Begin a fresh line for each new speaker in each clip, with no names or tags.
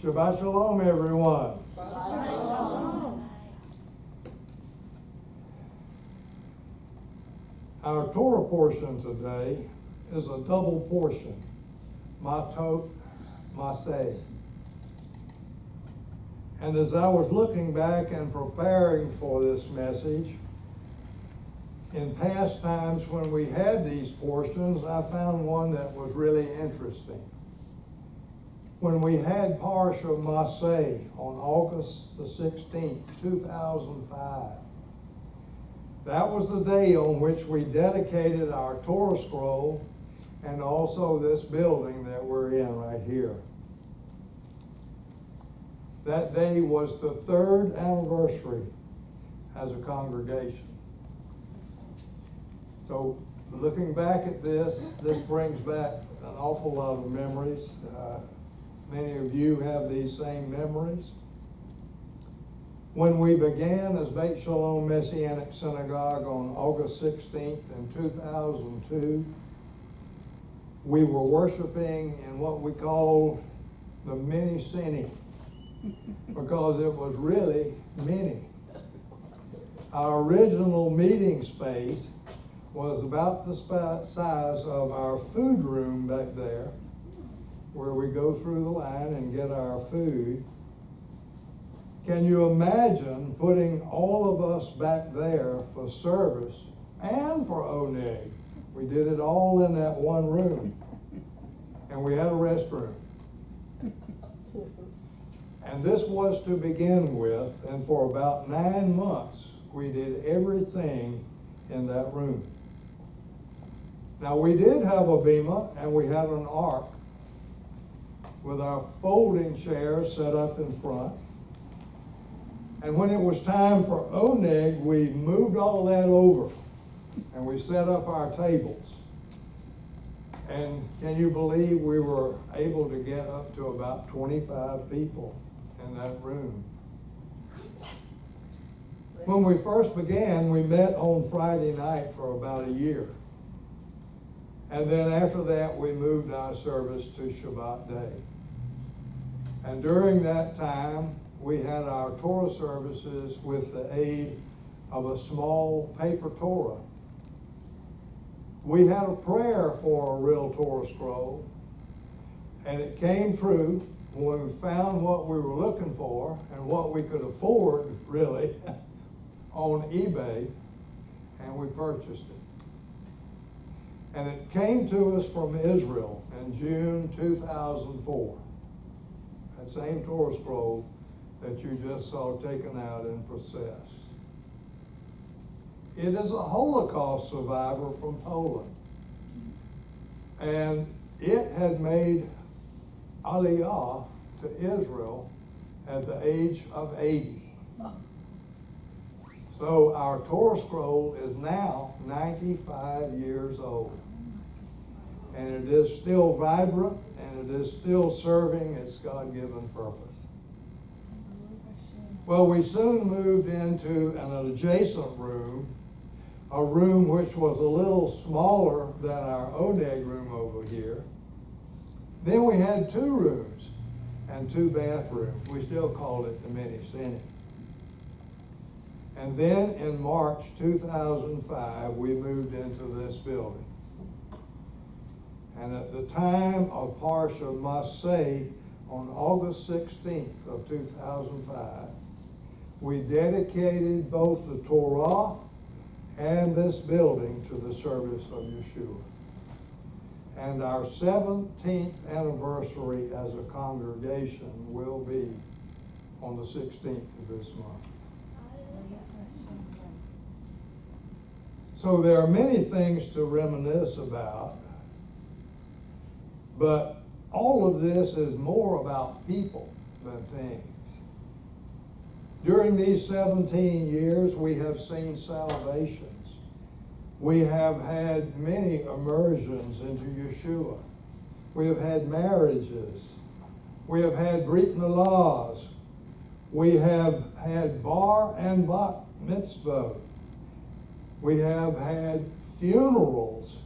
Shabbat Shalom, everyone.
Shalom.
Our Torah portion today is a double portion, Matot Maseh. And as I was looking back and preparing for this message, in past times when we had these portions, I found one that was really interesting. When we had Parsha Maseh on August the 16th, 2005, that was the day on which we dedicated our Torah scroll and also this building that we're in right here. That day was the third anniversary as a congregation. So looking back at this brings back an awful lot of memories. Many of you have these same memories. When we began as Beit Shalom Messianic Synagogue on August 16th in 2002, we were worshiping in what we called the mini cine, because it was really mini. Our original meeting space was about the size of our food room back there, where we go through the line and get our food. Can you imagine putting all of us back there for service and for Oneg? We did it all in that one room. And we had a restroom. And this was to begin with, and for about 9 months, we did everything in that room. Now, we did have a bima, and we had an ark with our folding chairs set up in front. And when it was time for Oneg, we moved all that over, and we set up our tables. And can you believe we were able to get up to about 25 people in that room? When we first began, we met on Friday night for about a year. And then after that, we moved our service to Shabbat day. And during that time, we had our Torah services with the aid of a small paper Torah. We had a prayer for a real Torah scroll, and it came true when we found what we were looking for and what we could afford, really, on eBay, and we purchased it. And it came to us from Israel in June 2004. That same Torah scroll that you just saw taken out and processed. It is a Holocaust survivor from Poland. And it had made Aliyah to Israel at the age of 80. So our Torah scroll is now 95 years old. And it is still vibrant, and it is still serving its God-given purpose. Well, we soon moved into an adjacent room, a room which was a little smaller than our Oneg room over here. Then we had 2 rooms and 2 bathrooms. We still called it the mini cine. And then in March 2005, we moved into this building. And at the time of Parsha Maseh on August 16th of 2005, we dedicated both the Torah and this building to the service of Yeshua. And our 17th anniversary as a congregation will be on the 16th of this month. So there are many things to reminisce about, but all of this is more about people than things. During these 17 years, we have seen salvations. We have had many immersions into Yeshua. We have had marriages. We have had Brit Milahs. We have had bar and bat mitzvah. We have had funerals,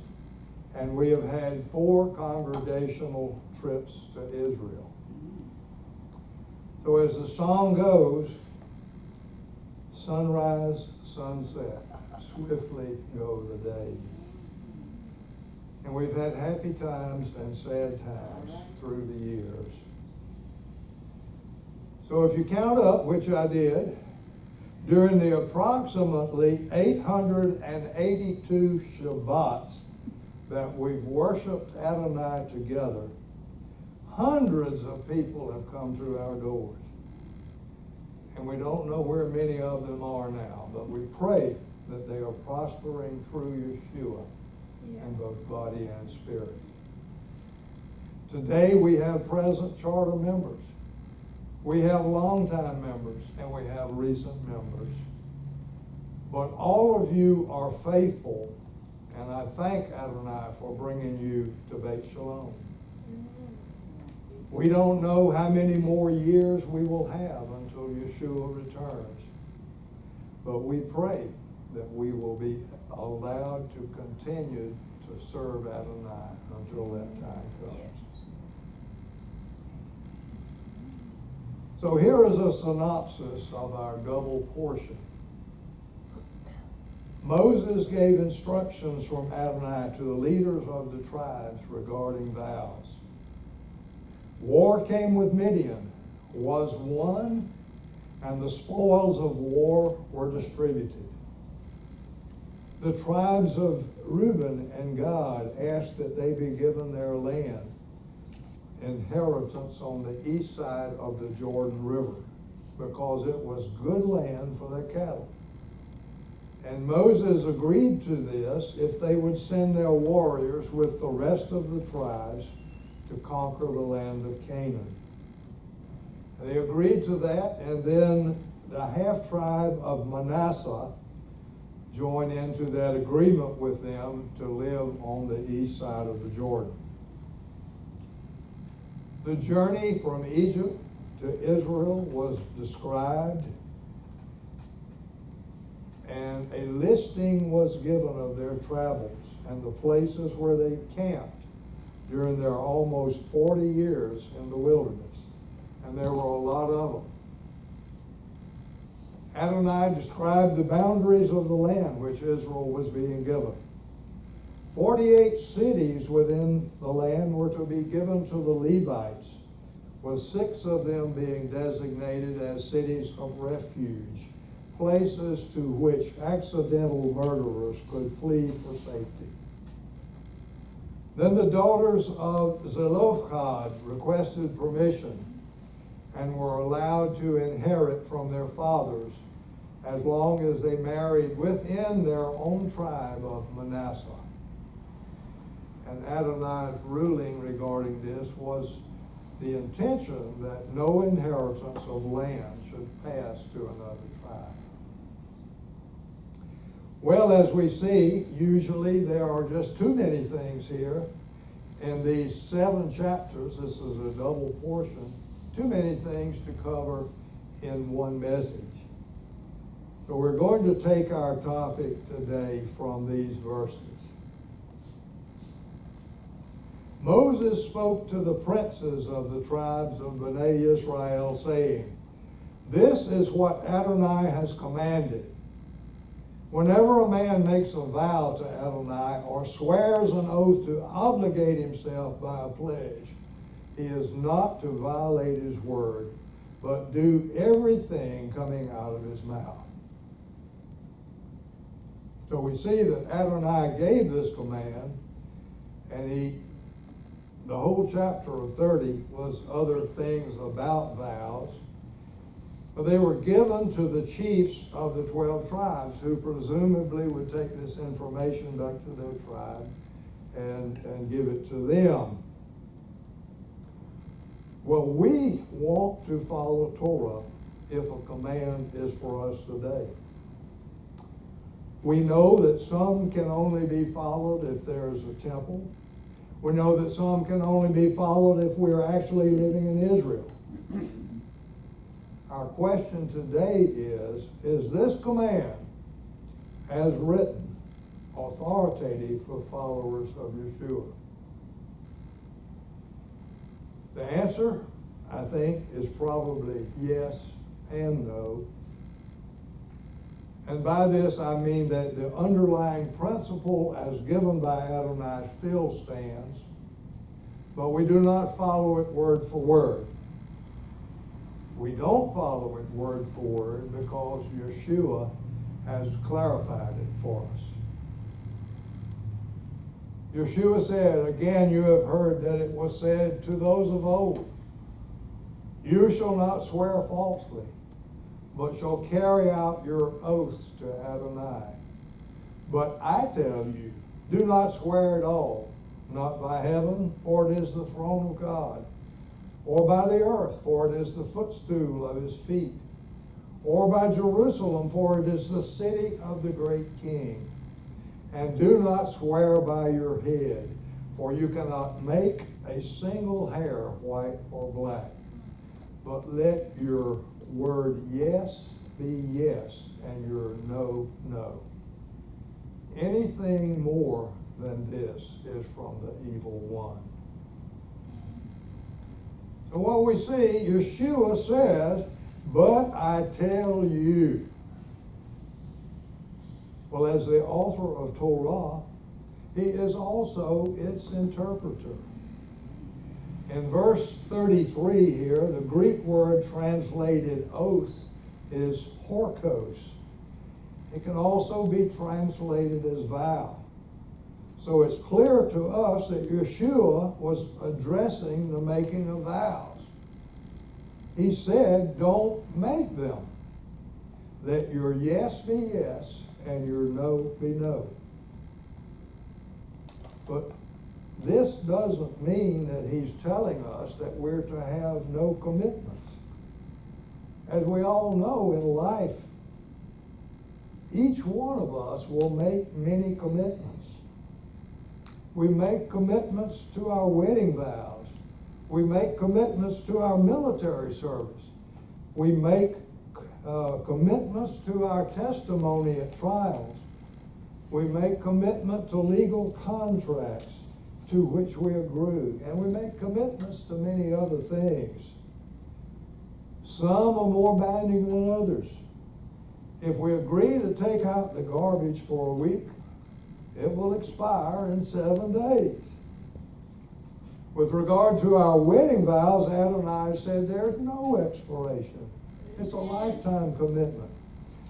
and we have had 4 congregational trips to Israel. So as the song goes, sunrise, sunset, swiftly go the days. And we've had happy times and sad times through the years. So if you count up, which I did, during the approximately 882 Shabbats that we've worshiped Adonai together, hundreds of people have come through our doors. And we don't know where many of them are now, but we pray that they are prospering through Yeshua in both body and spirit. Today we have present charter members. We have longtime members and we have recent members. But all of you are faithful, and I thank Adonai for bringing you to Beit Shalom. We don't know how many more years we will have until Yeshua returns. But we pray that we will be allowed to continue to serve Adonai until that time comes. So here is a synopsis of our double portion. Moses gave instructions from Adonai to the leaders of the tribes regarding vows. War came with Midian, was won, and the spoils of war were distributed. The tribes of Reuben and Gad asked that they be given their land, inheritance on the east side of the Jordan River, because it was good land for their cattle. And Moses agreed to this if they would send their warriors with the rest of the tribes to conquer the land of Canaan. They agreed to that, and then the half-tribe of Manasseh joined into that agreement with them to live on the east side of the Jordan. The journey from Egypt to Israel was described, and a listing was given of their travels and the places where they camped during their almost 40 years in the wilderness. And there were a lot of them. Adonai described the boundaries of the land which Israel was being given. 48 cities within the land were to be given to the Levites, with 6 of them being designated as cities of refuge, places to which accidental murderers could flee for safety. Then the daughters of Zelophehad requested permission and were allowed to inherit from their fathers as long as they married within their own tribe of Manasseh. And Adonai's ruling regarding this was the intention that no inheritance of land should pass to another tribe. Well, as we see, usually there are just too many things here in these 7 chapters. This is a double portion. Too many things to cover in one message. So we're going to take our topic today from these verses. Moses spoke to the princes of the tribes of Bnei Israel, saying, "This is what Adonai has commanded. Whenever a man makes a vow to Adonai or swears an oath to obligate himself by a pledge, he is not to violate his word, but do everything coming out of his mouth." So we see that Adonai gave this command, and the whole chapter of 30 was other things about vows. But they were given to the chiefs of the 12 tribes, who presumably would take this information back to their tribe and give it to them. Well, we want to follow Torah if a command is for us today. We know that some can only be followed if there is a temple. We know that some can only be followed if we're actually living in Israel. Our question today is this command, as written, authoritative for followers of Yeshua? The answer, I think, is probably yes and no. And by this I mean that the underlying principle as given by Adonai still stands, but we do not follow it word for word. We don't follow it word for word because Yeshua has clarified it for us. Yeshua said, again, you have heard that it was said to those of old, you shall not swear falsely, but shall carry out your oaths to Adonai. But I tell you, do not swear at all, not by heaven, for it is the throne of God, or by the earth, for it is the footstool of his feet, or by Jerusalem, for it is the city of the great King. And do not swear by your head, for you cannot make a single hair white or black. But let your word yes be yes, and your no, no. Anything more than this is from the evil one. So what we see, Yeshua says, but I tell you. Well, as the author of Torah, he is also its interpreter. In verse 33 here, the Greek word translated oath is horkos. It can also be translated as vow. So it's clear to us that Yeshua was addressing the making of vows. He said, don't make them. Let your yes be yes and your no be no. But this doesn't mean that he's telling us that we're to have no commitments. As we all know in life, each one of us will make many commitments. We make commitments to our wedding vows. We make commitments to our military service. We make commitments to our testimony at trials. We make commitment to legal contracts to which we agree. And we make commitments to many other things. Some are more binding than others. If we agree to take out the garbage for a week, it will expire in 7 days. With regard to our wedding vows, Adonai said there's no expiration. It's a lifetime commitment.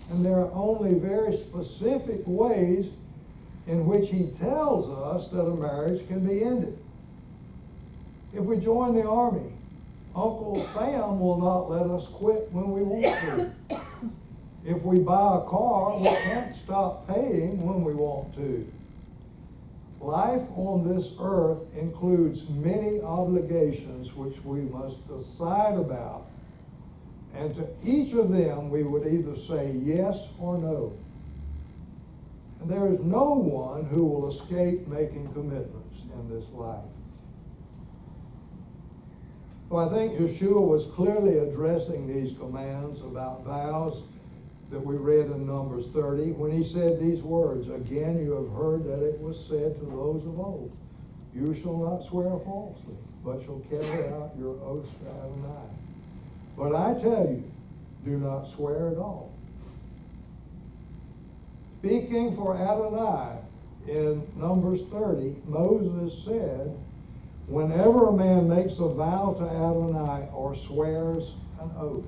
And there are only very specific ways in which he tells us that a marriage can be ended. If we join the army, Uncle Sam will not let us quit when we want to. If we buy a car, we can't stop paying when we want to. Life on this earth includes many obligations which we must decide about. And to each of them, we would either say yes or no. And there is no one who will escape making commitments in this life. Well, I think Yeshua was clearly addressing these commands about vows that we read in Numbers 30 when he said these words, again, you have heard that it was said to those of old, you shall not swear falsely, but shall carry out your oaths to Adonai. But I tell you, do not swear at all. Speaking for Adonai in Numbers 30, Moses said, whenever a man makes a vow to Adonai or swears an oath.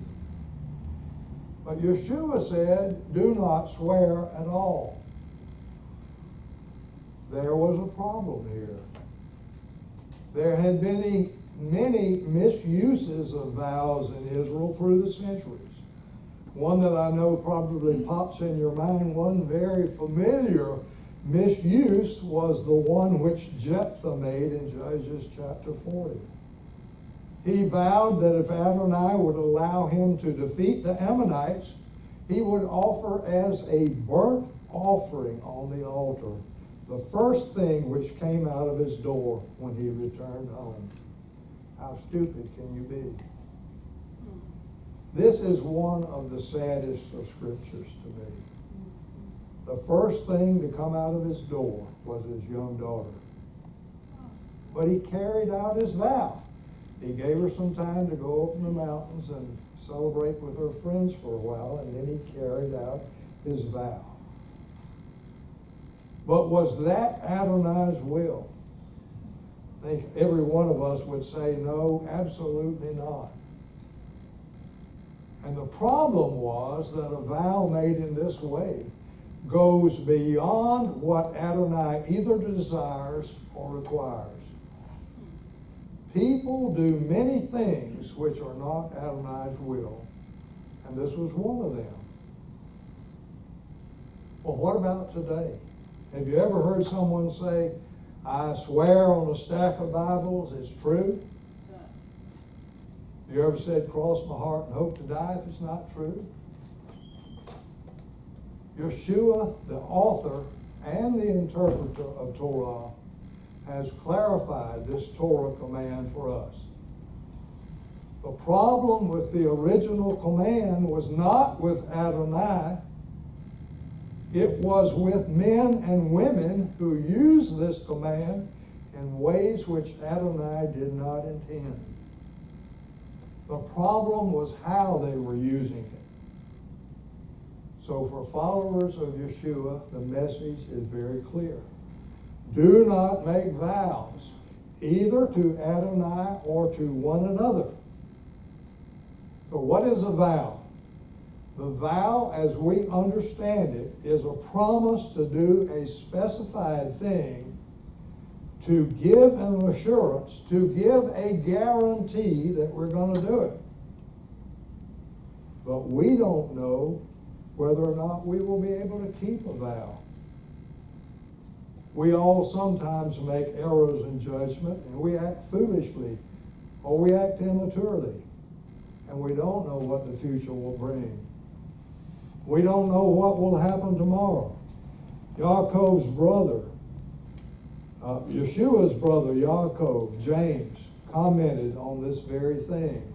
But Yeshua said, do not swear at all. There was a problem here. There had been many misuses of vows in Israel through the centuries. One that I know probably pops in your mind, one very familiar misuse was the one which Jephthah made in Judges chapter 40. He vowed that if Adonai would allow him to defeat the Ammonites, he would offer as a burnt offering on the altar the first thing which came out of his door when he returned home. How stupid can you be? This is one of the saddest of scriptures to me. The first thing to come out of his door was his young daughter. But he carried out his vow. He gave her some time to go up in the mountains and celebrate with her friends for a while, and then he carried out his vow. But was that Adonai's will? I think every one of us would say no, absolutely not. And the problem was that a vow made in this way goes beyond what Adonai either desires or requires. People do many things which are not Adonai's will, and this was one of them. Well, what about today? Have you ever heard someone say, I swear on a stack of Bibles it's true? Have you ever said, cross my heart and hope to die if it's not true? Yeshua, the author and the interpreter of Torah, has clarified this Torah command for us. The problem with the original command was not with Adonai. It was with men and women who used this command in ways which Adonai did not intend. The problem was how they were using it. So for followers of Yeshua, the message is very clear. Do not make vows, either to Adonai or to one another. So what is a vow? The vow, as we understand it, is a promise to do a specified thing, to give an assurance, to give a guarantee that we're going to do it. But we don't know whether or not we will be able to keep a vow. We all sometimes make errors in judgment, and we act foolishly, or we act immaturely, and we don't know what the future will bring. We don't know what will happen tomorrow. Yaakov's brother, Yeshua's brother, Yaakov, James, commented on this very thing.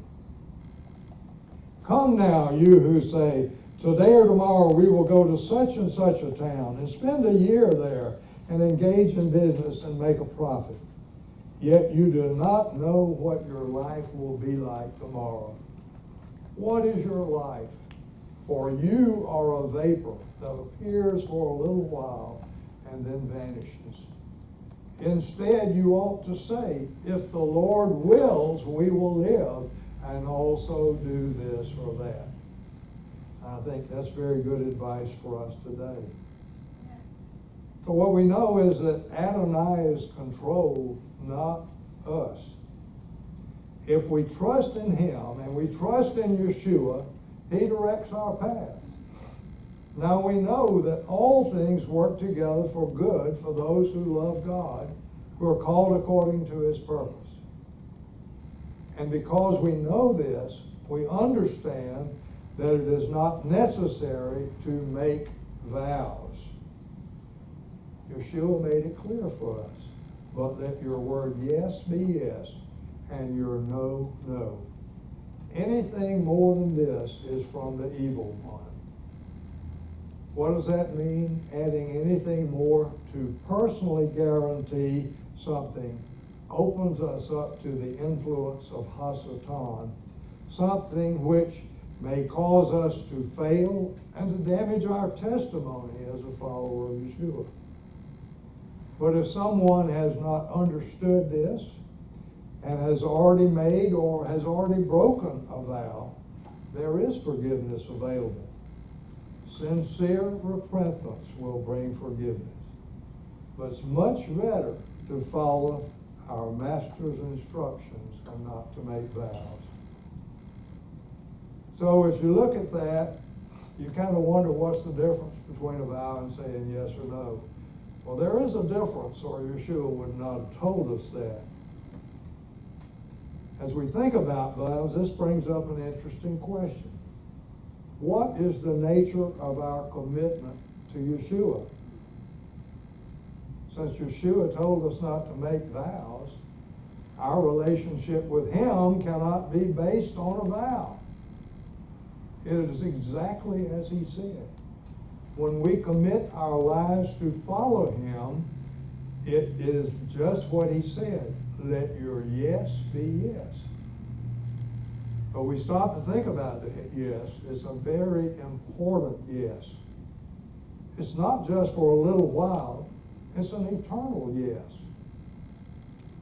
Come now, you who say, today or tomorrow we will go to such and such a town and spend a year there and engage in business and make a profit. Yet you do not know what your life will be like tomorrow. What is your life? For you are a vapor that appears for a little while and then vanishes. Instead, you ought to say, if the Lord wills, we will live and also do this or that. I think that's very good advice for us today. So what we know is that Adonai is controlled, not us. If we trust in him and we trust in Yeshua, he directs our path. Now we know that all things work together for good for those who love God, who are called according to his purpose. And because we know this, we understand that it is not necessary to make vows. Yeshua made it clear for us. But let your word yes be yes, and your no, no. Anything more than this is from the evil one. What does that mean? Adding anything more to personally guarantee something opens us up to the influence of Hasatan, something which may cause us to fail and to damage our testimony as a follower of Yeshua. But if someone has not understood this and has already made or has already broken a vow, there is forgiveness available. Sincere repentance will bring forgiveness. But it's much better to follow our Master's instructions and not to make vows. So if you look at that, you kind of wonder what's the difference between a vow and saying yes or no. Well, there is a difference, or Yeshua would not have told us that. As we think about vows, this brings up an interesting question. What is the nature of our commitment to Yeshua? Since Yeshua told us not to make vows, our relationship with him cannot be based on a vow. It is exactly as he said. When we commit our lives to follow him, it is just what he said. Let your yes be yes, But we stop and think about the yes. It's a very important yes. It's not just for a little while. It's an eternal yes.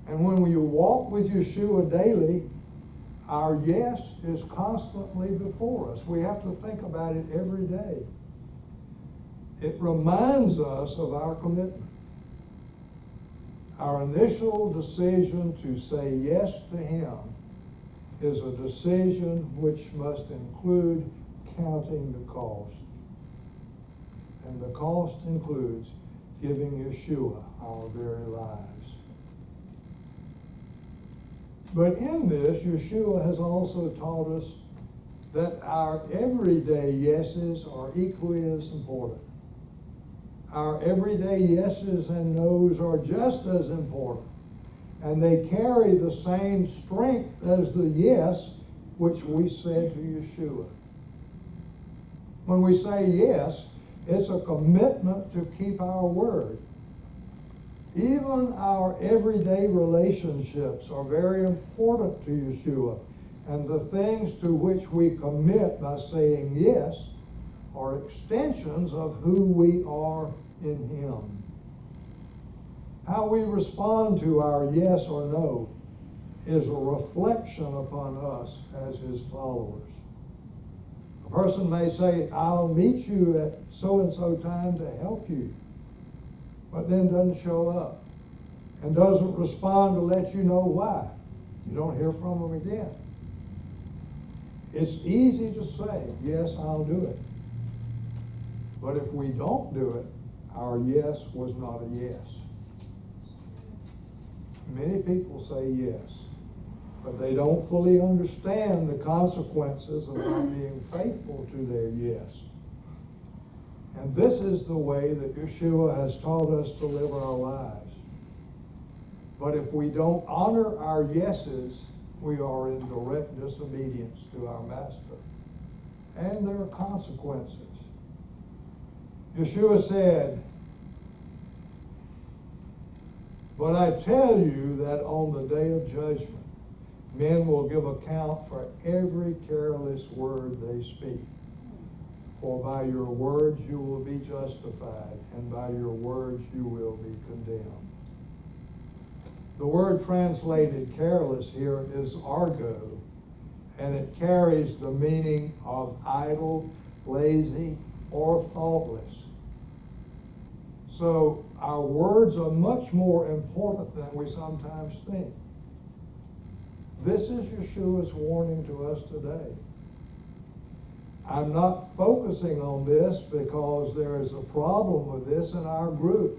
And when we walk with Yeshua daily, our yes is constantly before us. We have to think about it every day. It reminds us of our commitment. Our initial decision to say yes to Him is a decision which must include counting the cost. And the cost includes giving Yeshua our very lives. But in this, Yeshua has also taught us that our everyday yeses are equally as important. Our everyday yeses and nos are just as important. And they carry the same strength as the yes which we said to Yeshua. When we say yes, it's a commitment to keep our word. Even our everyday relationships are very important to Yeshua. And the things to which we commit by saying yes are extensions of who we are in Him. How we respond to our yes or no is a reflection upon us as His followers. A person may say, I'll meet you at so-and-so time to help you, but then doesn't show up and doesn't respond to let you know why. You don't hear from them again. It's easy to say, yes, I'll do it. But if we don't do it, our yes was not a yes. Many people say yes, but they don't fully understand the consequences of not being faithful to their yes. And this is the way that Yeshua has taught us to live our lives. But if we don't honor our yeses, we are in direct disobedience to our Master. And there are consequences. Yeshua said, but I tell you that on the day of judgment, men will give account for every careless word they speak. For by your words you will be justified, and by your words you will be condemned. The word translated careless here is argo, and it carries the meaning of idle, lazy, or thoughtless. So our words are much more important than we sometimes think. This is Yeshua's warning to us today. I'm not focusing on this because there is a problem with this in our group.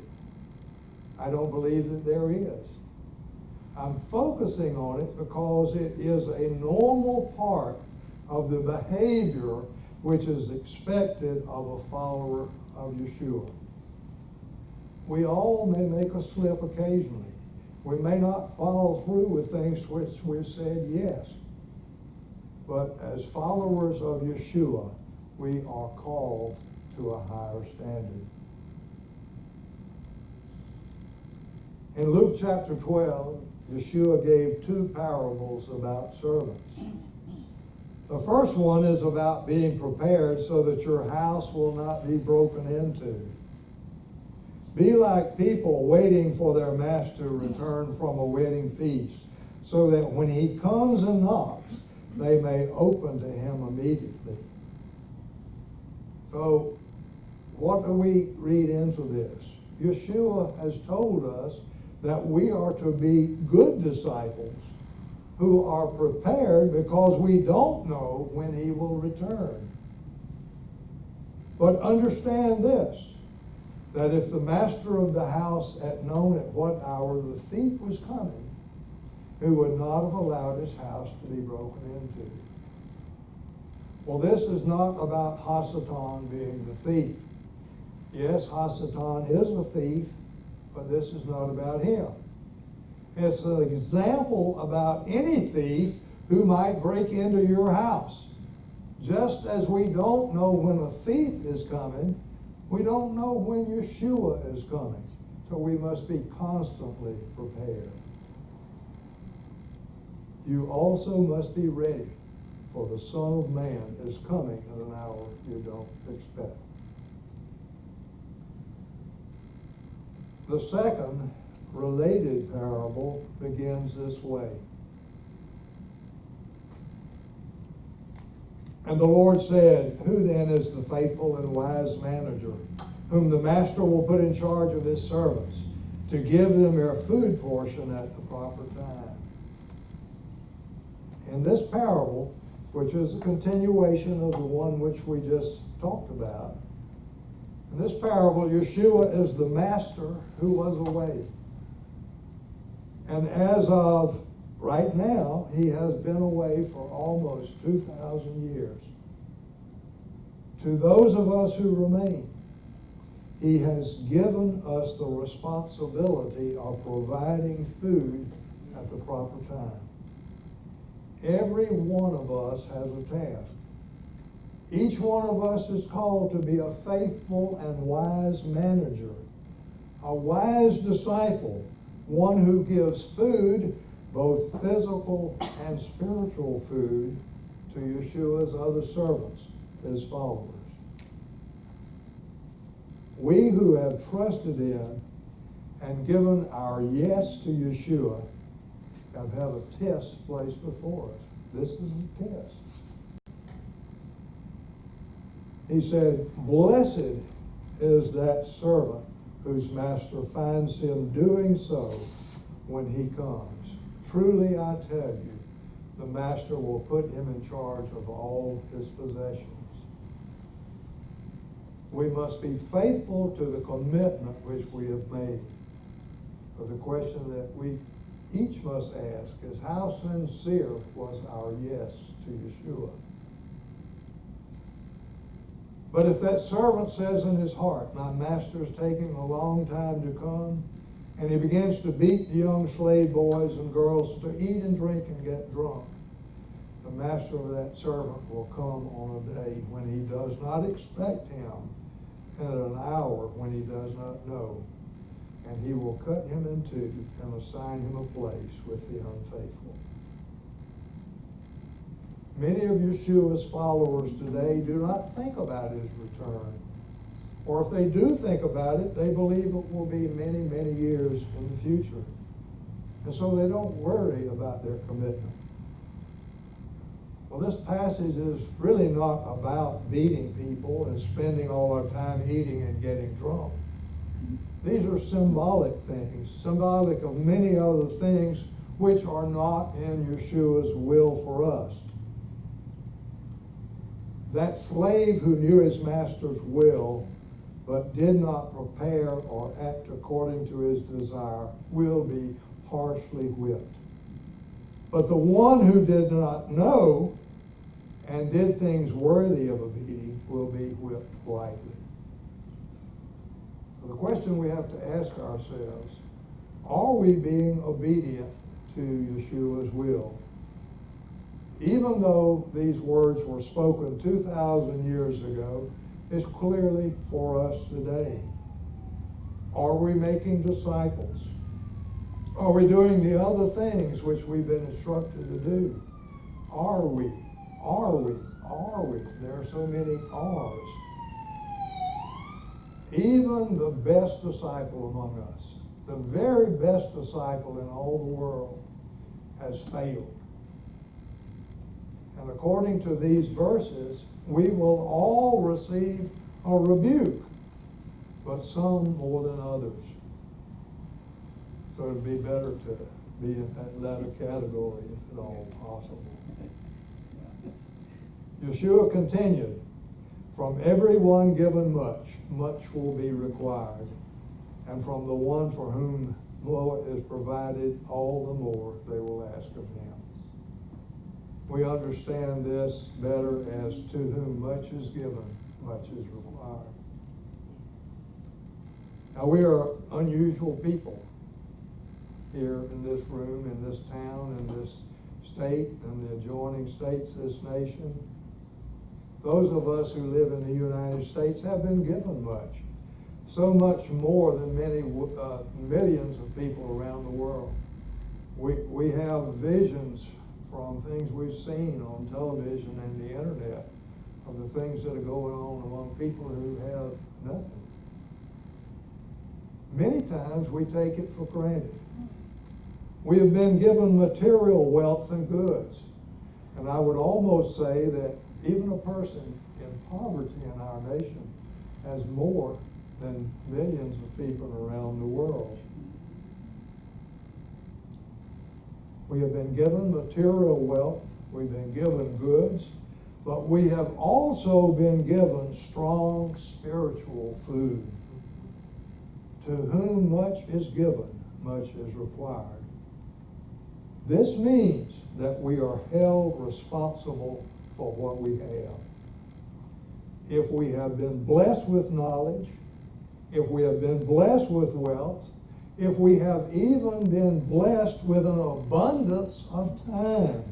I don't believe that there is. I'm focusing on it because it is a normal part of the behavior which is expected of a follower of Yeshua. We all may make a slip occasionally. We may not follow through with things which we've said yes. But as followers of Yeshua, we are called to a higher standard. In Luke chapter 12, Yeshua gave two parables about servants. The first one is about being prepared so that your house will not be broken into. Be like people waiting for their master to return from a wedding feast, so that when he comes and knocks, they may open to him immediately. So, what do we read into this? Yeshua has told us that we are to be good disciples who are prepared because we don't know when he will return. But understand this, that if the master of the house had known at what hour the thief was coming, he would not have allowed his house to be broken into. Well, this is not about Hasatan being the thief. Yes, Hasatan is a thief, but this is not about him. It's an example about any thief who might break into your house. Just as we don't know when a thief is coming, we don't know when Yeshua is coming. So we must be constantly prepared. You also must be ready. for the Son of Man is coming at an hour you don't expect. The second related parable begins this way. And the Lord said, who then is the faithful and wise manager, whom the master will put in charge of his servants, to give them their food portion at the proper time? In this parable, which is a continuation of the one which we just talked about, in this parable, Yeshua is the master who was away. And as of right now, he has been away for almost 2,000 years. To those of us who remain, he has given us the responsibility of providing food at the proper time. Every one of us has a task. Each one of us is called to be a faithful and wise manager, a wise disciple, one who gives food, both physical and spiritual food, to Yeshua's other servants, his followers. We who have trusted in and given our yes to Yeshua have had a test placed before us. This is a test. He said, blessed is that servant whose master finds him doing so when he comes. Truly I tell you, the master will put him in charge of all his possessions. We must be faithful to the commitment which we have made. But the question that we each must ask is, how sincere was our yes to Yeshua? But if that servant says in his heart, my master is taking a long time to come, and he begins to beat the young slave boys and girls to eat and drink and get drunk, the master of that servant will come on a day when he does not expect him, and at an hour when he does not know, and he will cut him in two and assign him a place with the unfaithful. Many of Yeshua's followers today do not think about his return. Or if they do think about it, they believe it will be many, many years in the future. And so they don't worry about their commitment. Well, this passage is really not about beating people and spending all our time eating and getting drunk. These are symbolic things, symbolic of many other things which are not in Yeshua's will for us. That slave who knew his master's will but did not prepare or act according to his desire will be harshly whipped. But the one who did not know and did things worthy of a beating will be whipped lightly. So the question we have to ask ourselves, are we being obedient to Yeshua's will? Even though these words were spoken 2,000 years ago, it's clearly for us today. Are we making disciples? Are we doing the other things which we've been instructed to do? Are we? Are we? Are we? There are so many R's. Even the best disciple among us, the very best disciple in all the world, has failed. And according to these verses, we will all receive a rebuke, but some more than others. So it would be better to be in that latter category if at all possible. Yeshua continued, from everyone given much, much will be required. And from the one for whom more is provided, all the more they will ask of him. We understand this better as to whom much is given, much is required. Now we are unusual people here in this room, in this town, in this state, and the adjoining states, this nation. Those of us who live in the United States have been given much. So much more than many millions of people around the world. We have visions from things we've seen on television and the internet of the things that are going on among people who have nothing. Many times we take it for granted. We have been given material wealth and goods. And I would almost say that even a person in poverty in our nation has more than millions of people around the world. We have been given material wealth, we've been given goods, but we have also been given strong spiritual food. To whom much is given, much is required. This means that we are held responsible for what we have. If we have been blessed with knowledge, if we have been blessed with wealth, if we have even been blessed with an abundance of time,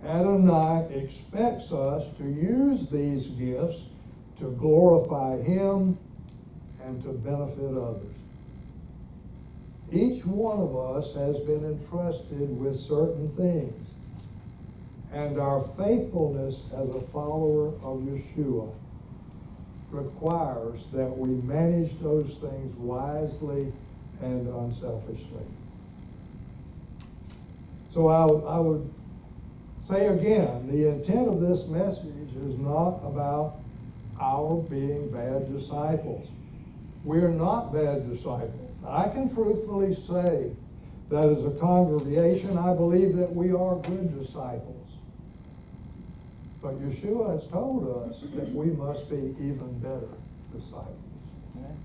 Adonai expects us to use these gifts to glorify Him and to benefit others. Each one of us has been entrusted with certain things, and our faithfulness as a follower of Yeshua requires that we manage those things wisely and unselfishly. So I would say again, the intent of this message is not about our being bad disciples. We're not bad disciples. I can truthfully say that as a congregation, I believe that we are good disciples. But Yeshua has told us that we must be even better disciples.
Amen.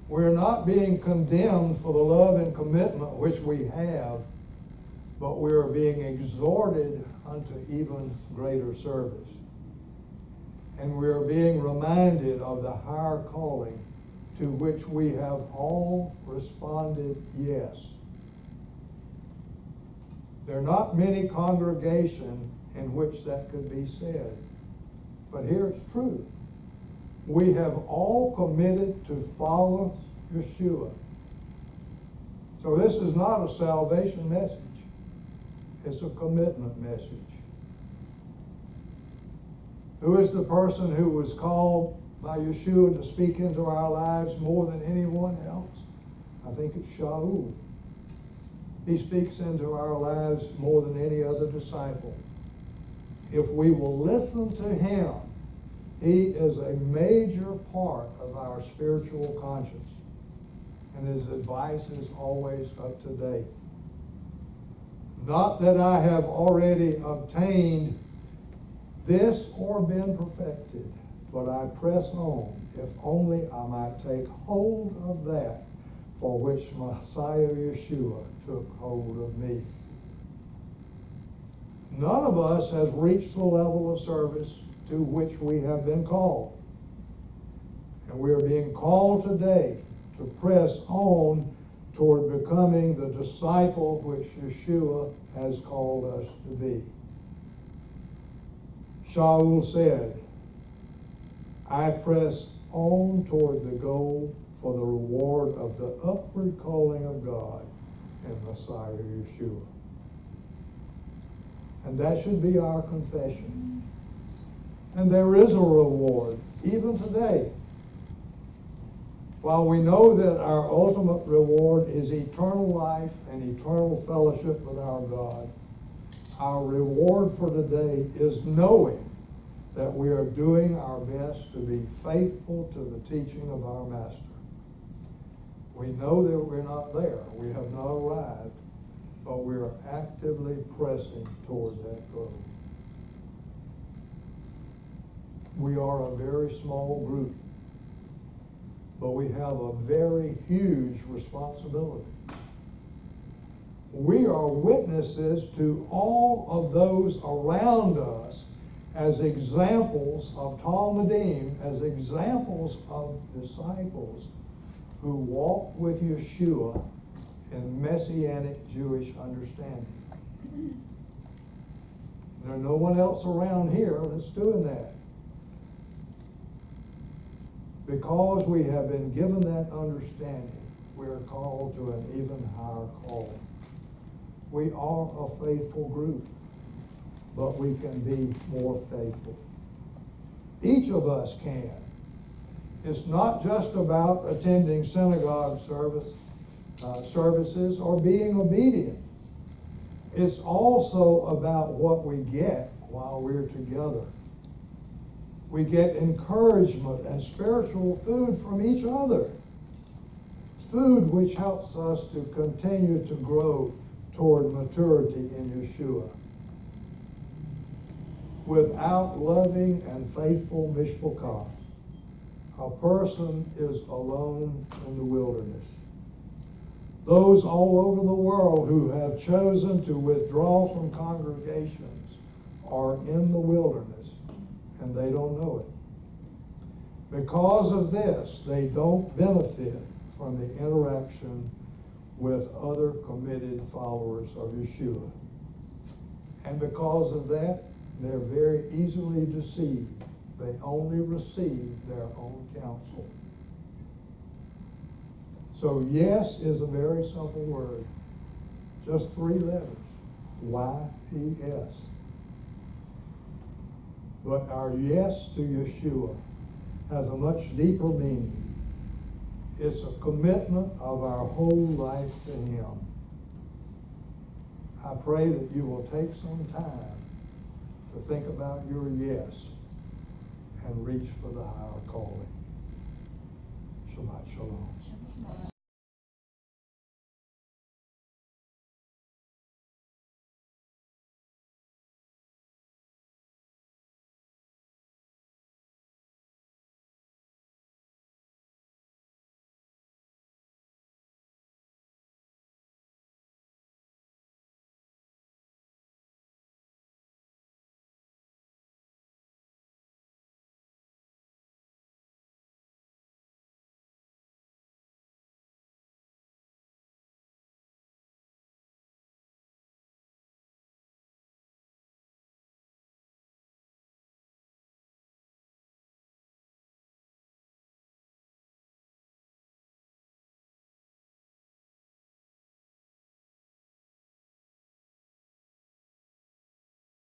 We're not being condemned for the love and commitment which we have, but we are being exhorted unto even greater service. And we are being reminded of the higher calling to which we have all responded yes. There are not many congregations in which that could be said, but here it's true. We have all committed to follow Yeshua. So this is not a salvation message. It's a commitment message. Who is the person who was called by Yeshua to speak into our lives more than anyone else? I think it's Shaul. He speaks into our lives more than any other disciple. If we will listen to him, he is a major part of our spiritual conscience, and his advice is always up to date. Not that I have already obtained this or been perfected, but I press on, if only I might take hold of that for which Messiah Yeshua took hold of me. None of us has reached the level of service to which we have been called. And we are being called today to press on toward becoming the disciple which Yeshua has called us to be. Shaul said, I press on toward the goal for the reward of the upward calling of God in Messiah Yeshua. And that should be our confession. And there is a reward, even today. While we know that our ultimate reward is eternal life and eternal fellowship with our God, our reward for today is knowing that we are doing our best to be faithful to the teaching of our Master. We know that we're not there. We have not arrived, but we are actively pressing toward that goal. We are a very small group, but we have a very huge responsibility. We are witnesses to all of those around us as examples of Talmudim, as examples of disciples who walk with Yeshua in Messianic Jewish understanding. There's no one else around here that's doing that. Because we have been given that understanding, we are called to an even higher calling. We are a faithful group, but we can be more faithful. Each of us can. It's not just about attending synagogue services or being obedient. It's also about what we get while we're together. We get encouragement and spiritual food from each other. Food which helps us to continue to grow toward maturity in Yeshua. Without loving and faithful mishpachah, a person is alone in the wilderness. Those all over the world who have chosen to withdraw from congregations are in the wilderness, and they don't know it. Because of this, they don't benefit from the interaction with other committed followers of Yeshua. And because of that, they're very easily deceived. They only receive their own counsel. So yes is a very simple word. Just 3 letters. Y-E-S. But our yes to Yeshua has a much deeper meaning. It's a commitment of our whole life to Him. I pray that you will take some time to think about your yes and reach for the higher calling. Shabbat Shalom.